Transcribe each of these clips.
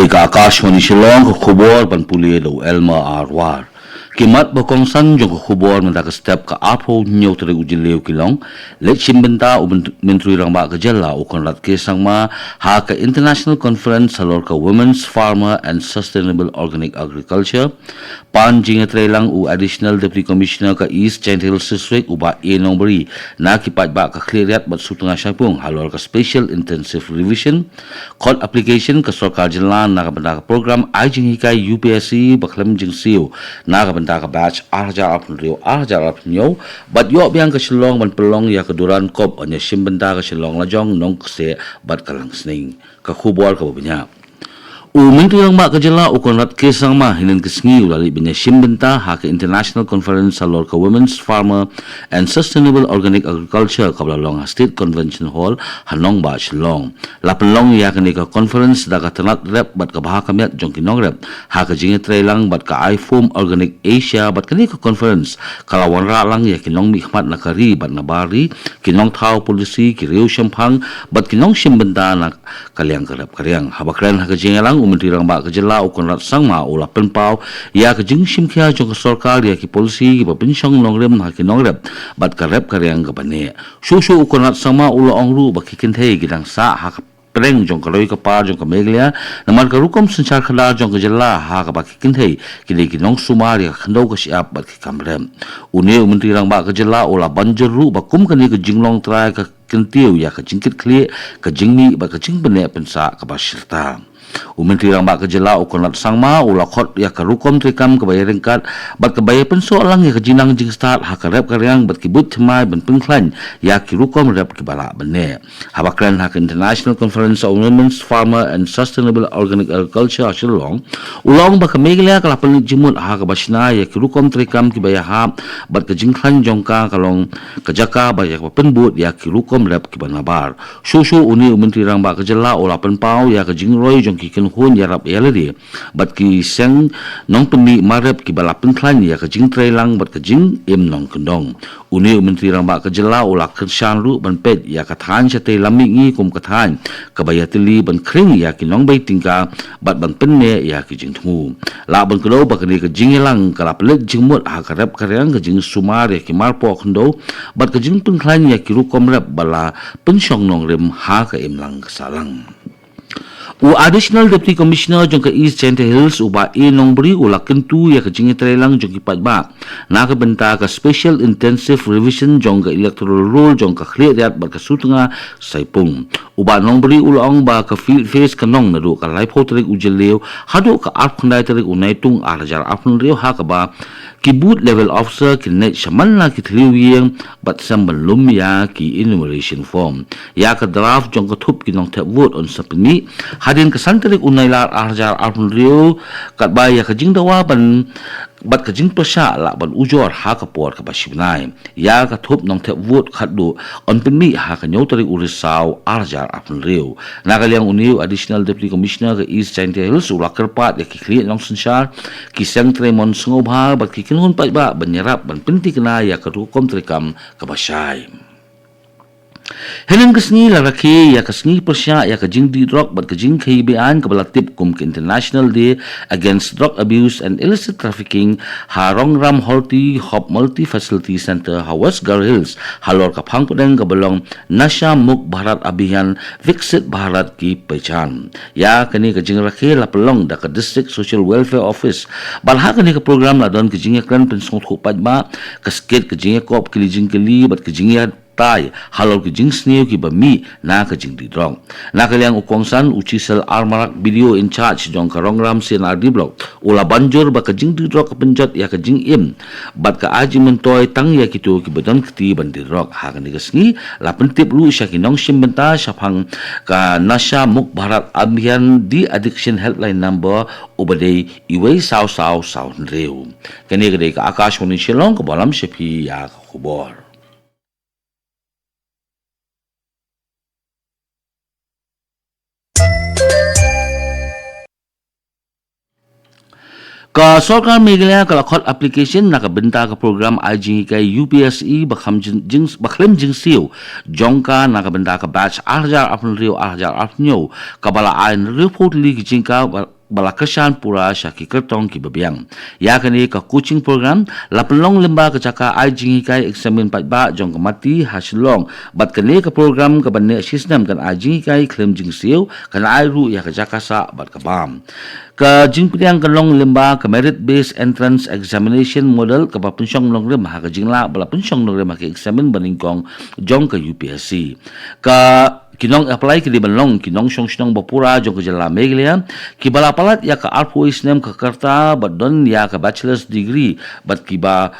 ka Akashwani Shillong ka khubor ban puli lo Elma Arwar. Kimat bakong san jong ka khubor man ka step ka apo nyaw tere ujileu kilong let simbenta u menteri rang ba ka jalla u kon rat ke sangma ha ka international conference halor ka women's farmer and sustainable organic agriculture pan jinga trelang u additional deputy commissioner ka East Giant Hills District u ba e nombri na kipat ba ka clearat bat sutunga syapung halor ka special intensive revision call application ka sarkar jilla na ka benda ka program ai jing hikai UPSC baklam jing siu na ka benda ka batch arja apun rio arja apun yo bat yo biang ka shilong ban pelong ya ka duran kop anya sim benda ka shilong lajong nong se bat kalang sning ka khubor ka banya menteri yang mak kejala ukon rat kesang mah hinin kesngi ulali benya simbenta ha ke international conference salor ke women's farmer and sustainable organic agriculture kabla long state convention hall hanong ba shilong lapan long ya ke ka conference da ka tanat rep bat ka bahaka met jong kinong rep ha ke jinge trelang bat ka iFoam organic asia bat ka conference kalawan ra lang ya kinong mikmat na kari bat na bari kinong thau polisi ki riu shampang bat kinong simbenta na kaliang karep kariang habakran ha ke jinge lang menteri rang ba kejela ukon rat sangma ula penpau ya ke jing sim khia jong sarkar ya ki polisi ki pensyong nongrem ha ki nongrep bat ka rep karyang ka bane susu ukon rat sangma ula ongru ba ki kinthe gidang sa ha preng jong kaloi ka par jong ka meglia namar ka rukom sanchar khada jong ka jella ha ka ba ki kinthe ki ki nong sumar ya khandau ka siap bat ki kamrem une menteri rang ba kejela ula banjeru ba kum ka ni ka jinglong trai ka kentiu ya ka jingkit kli ka jingmi ba ka jing bane pensa ka ba shirta menteri rang ba kejela ukonat sangma ula khot ya karukom trikam kebaya rengkat bat kebaya penso lang ya kejinang jing start ha karep karyang bat kibut thmai ban pengklan ya kirukom rep kibala bene habakran ha international conference on women's farmer and sustainable organic agriculture shillong ulong ba kameglia kalapan jimut ha kabashna ya kirukom trikam kibaya ha bat kejingklan jongka kalong kejaka ba ya penbut ya kirukom rep kibanabar susu uni menteri rang ba kejela ula penpau ya kejingroi jong kiken hun yarap yaladi bat ki seng nong peni marep ki balapin klan ya ka jing trailang bat ka jing im nong kendong uni menteri rang ba ka jela ula kershan ru ban pet ya ka than cha te lami ngi kum ka than ka bayatili ban kring ya ki nong bai tingka bat ban penne ya ki jing thu la ban klo ba ka ni ka jing lang ka la pelek jing mot ha ka rep karyang ka jing sumar ya ki marpo khndo bat ka jing pun klan ya ki ru kom rep bala pensyong nong rem ha ka im lang salang additional deputy commissioner jong ka East Giant Hills uba nongbri ula kentu ya ka jingi trelang jong kipat ba na ka benta ka special intensive revision jong ka electoral roll jong ka khliat ba ka sutunga saipung uba nongbri ula ong ba ka field face ka nong na do ka life hoterik ujeleu hado ka art khandai tarik unaitung arajar apun reu ha ka ba kibut level officer kinet shaman la ki thliwiyeng bat sambal lum ya ki enumeration form ya ka draft jong ka thup ki nong thep vote on sapni hadin ka santarik unailar arjar apun reu kat ba ya ka jingdawa ban bat ka jing pasha la ban ujor ha ka por ka basibnai ya ka thup nong thep vote khaddu on pinmi ha ka nyotari urisau arjar apun reu nagaliang uniu additional deputy commissioner ka East Giant Hills ulakarpat ya ki khli nong sanchar ki seng tremon sngobha bat ki kinhun pa ba banyarap ban pinti kena ya ka rukom trikam ka basai Helen kesni la rakhe ya kesni persya ya ka jingdi drug bat ka jing KBN ka balatip kum ke International Day Against Drug Abuse and Illicit Trafficking harong ram holti hop multi facility center Hawas Gar Hills halor ka phangpudeng ka balong nasha muk bharat abhiyan viksit bharat ki pehchan ya kani ka jing rakhe la pelong da ka district social welfare office balha kani ka program la don ka jing kran pensong thupat ba ka sket ka jing kop ki jing kali bat ka jing tai halol ki jing sneu ki bami na ka jing di drong na ka liang ukongsan uchisel armarak video in charge jong ka rongram CNRD block ula banjur ba ka jing di drong ka penjat ya ka jing im bat ka aji mentoy tang ya kitu ki badan kti ban di drong ha ka ni gasni la pentip lu sya ki nong simbenta syapang ka nasha muk bharat abhiyan di addiction helpline number ubadei iwei saw reu kani ka Akashwani Shillong ka balam shepi ya khubor Ka Sarkar Meghalaya ka lakhot application nakabenta ka program IG kay UPSE baklem jingsiu jongka nakabenta ka batch 8,000 kabalain report li jingka balakasan pura syaki kertong ki babiang ya kani ka coaching program lapelong lemba ka caka IG kai examen patba jong mati hasilong bat kani ka program ka banne system kan IG kai claim jingsiu kan airu ya ka caka sa bat ka bam ka jingpiang kalong lemba ka merit based entrance examination model ka papunsyong long rem ha ka jingla bala punsyong long rem ka examen baningkong jong ka UPSC ka kinong apply ki di balong kinong syong bapura jong ka jala Meghalaya ki balapalat ya ka arpois nem ka karta badon ya ka bachelor's degree bat ki ba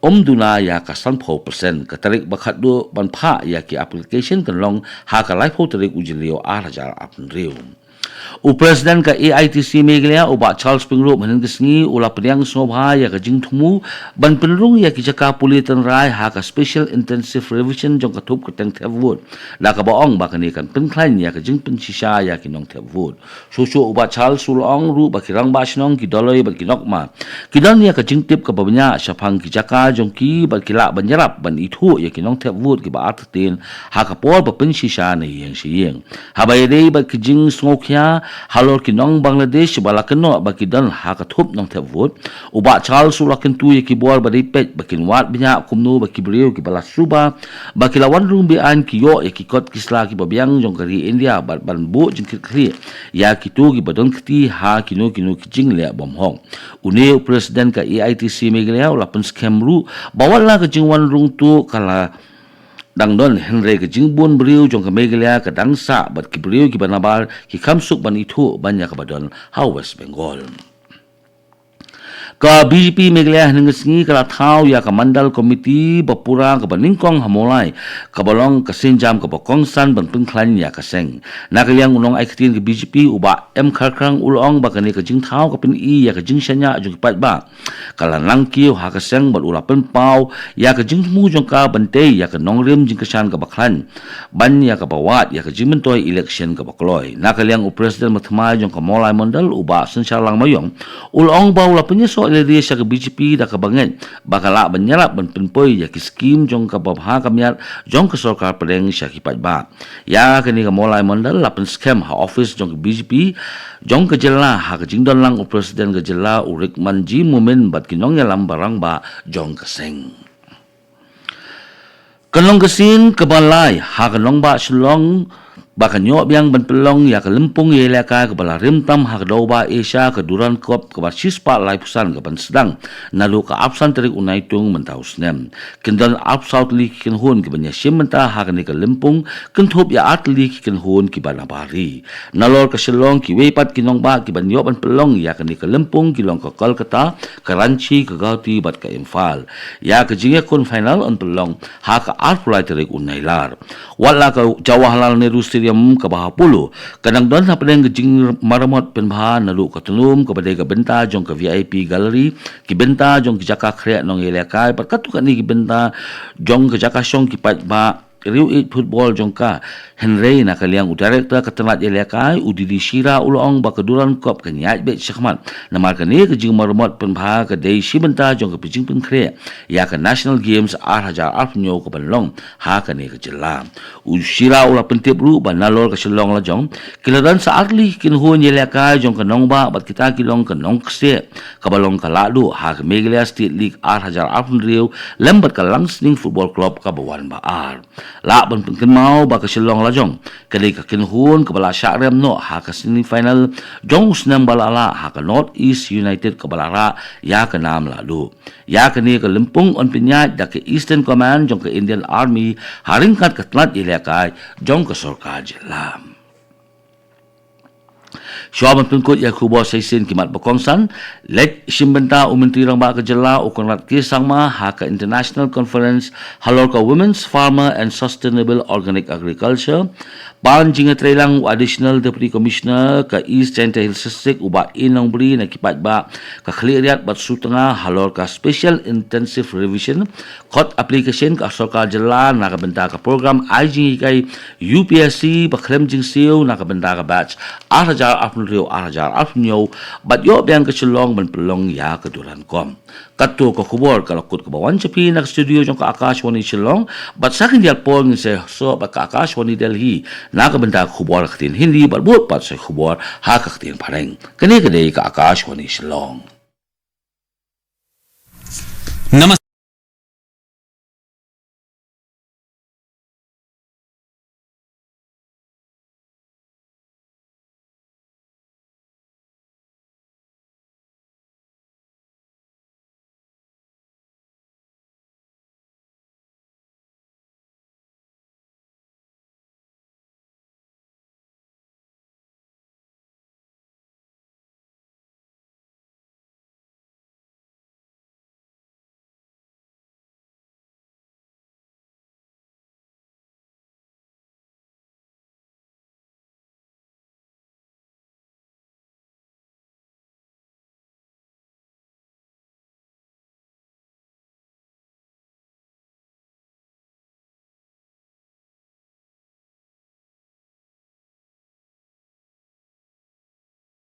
duna ya ka 100% ka tarik bakat do banpha ya ki application kanlong ha ka life ho tarik ujilio arajar apun riu Presiden ka AITC Meghalaya uba Charles Pingro manin kesngi ula pediang sobha ya ka jingthumu ban penrung ya ki jaka pulitan rai ha ka special intensive revision jong ka thup ka teng thevut la ka baong ba kani kan penklain ya ka jingpen sisa ya ki nong thevut susu uba Charles sulong ru ba kirang ba snong ki doloi ba ki nokma kidon ya ka jingtip ka babnya syapang ki jaka jong ki ba kila banjarap ban ithu ya ki nong thevut ki ba artin ha ka por ba pen sisa ne yang siyeng ha ba dei ba ki jing smokya halor kinong Bangladesh balakeno bakidan hakathup nong thevut uba Charles ulaken tu ki bor badipet bakin wat binya kumnu bakibriu ki balasuba bakilawan rum bi an kiyo ki kot kisla ki babiang jong kari India ban bu jing kri ya ki tu ki badon kti ha kinu ki jing le bom hong une presiden ka AITC Meghalaya ulapen scam ru bawala ka jingwan rung tu kala dang don Henry ke jingbun beriu jong ke Meghalaya ke dangsa bat ki beriu ki banabar ki kamsuk ban itu banyak ke badon West Bengal ka BJP Meghalaya nengesngi kala thau ya ka mandal komiti bapura ka baningkong hamolai ka balong ka sinjam ka bakongsan ban pengklan ya ka seng nakaliang unong aiktin ke BJP uba M kharkrang ulong ba kani ka jing thau ka pin i ya ka jing sanya jong pat ba kala langkiu ha ka seng bal ula pen pau ya ka jing mu jong ka bante ya ka nongrem jing kesan ka baklan ban ya ka bawat ya ka jing mentoi election ka bakloi nakaliang presiden mathma jong ka molai mandal uba sensalang mayong ulong ba ula penyeso dia sa BJP da ka banget bakala banyarap ban penpoi ya ki skim jong ka babha kamyat jong ka sarkar pedeng sya ki patba ya kani ka molai mandal lapen scam ha office jong ka BJP jong ka jela ha ka jingdon lang presiden ka jela urik manji momen bat kinong ya lambarang ba jong ka seng kanong kasin kabalai ha kanong ba sulong Bahkan nyok biang ban pelong ya ke lempung ye leka ke bala rimtam hak doba Asia ke duran kop ke sispa lai pusan ke ban sedang nalu ke absan terik unai tung mentau snem kendan ab south li ken hun ke banya sim menta hak ni ke lempung kentup ya at li ken hun ke ban abari nalor ke selong ki wepat kinong ba ki ban nyok ban pelong ya ke ni ke lempung ki long ke Kolkata ke Ranchi ke Gauti bat ke Imphal ya ke jinge kun final on pelong hak at pulai terik unai lar wala ke Jawaharlal Nehru Stadium ke Bahapulu kadang don sa pedeng gejing maramot penbahan nalu katunum kepada ke benta jong ke VIP gallery ki benta jong ki jaka kreat nong elekai perkatu kan ni ki benta jong ke jaka syong ki pat ba riu it football jong ka Henry na kaliang director ketelat elekai udidi shira ulong ba keduran kop ke nyat bet syakmat namar kani ke jing maramot penbaha ke dei si benta jong ke pijing pen kreat ya ke National Games hajar afnyo ke banlong ha kani ke jelam ushira ula pentip ru ban nalor ke selong la jong kiladan saat li kin hun yelekai jong ke nong ba bat kita kilong ke nong kse ke balong ke ladu ha ke Meghalaya State League hajar afnrio lembat ke Langsning Football Club ke bawan ba ar la ban pengken mau ba ke selong la jong kali ke kin hun ke bala syakrem no ha ke semi final jong senam balala ha ke North East United ke balara ya ke nam ladu ya ke ni ke lempung on pinyat da ke Eastern Command jong ke Indian Army haringkat ke telat yelekai jong ke sorka jelam Syuaban pengkut ya kubo saisin kimat bakongsan lek simbenta umentri rang ba kejela ukon rat kisang ma ha ka International Conference halor ka Women's Farmer and Sustainable Organic Agriculture ban jinga trelang additional deputy commissioner ka East Central Hills District uba inong bri na kipat ba ka kliriat bat sutanga halor ka special intensive revision kot application ka sarkar jela na ka benta ka program IG kay UPSC bakrem jing siu na ka benta ka batch 8,000 rio arajar afnyo bat yo biang ke Shillong ban pelong ya ke duran kom katu ko khubor kalakut ke bawan cepi nak studio jong ka Akashwani Shillong bat sakin dia pol ni se so ba ka Akashwani Delhi na ka benda khubor khtin Hindi bat buat pat se khubor ha ka khtin pareng kene ka Akashwani Shillong. Namaste.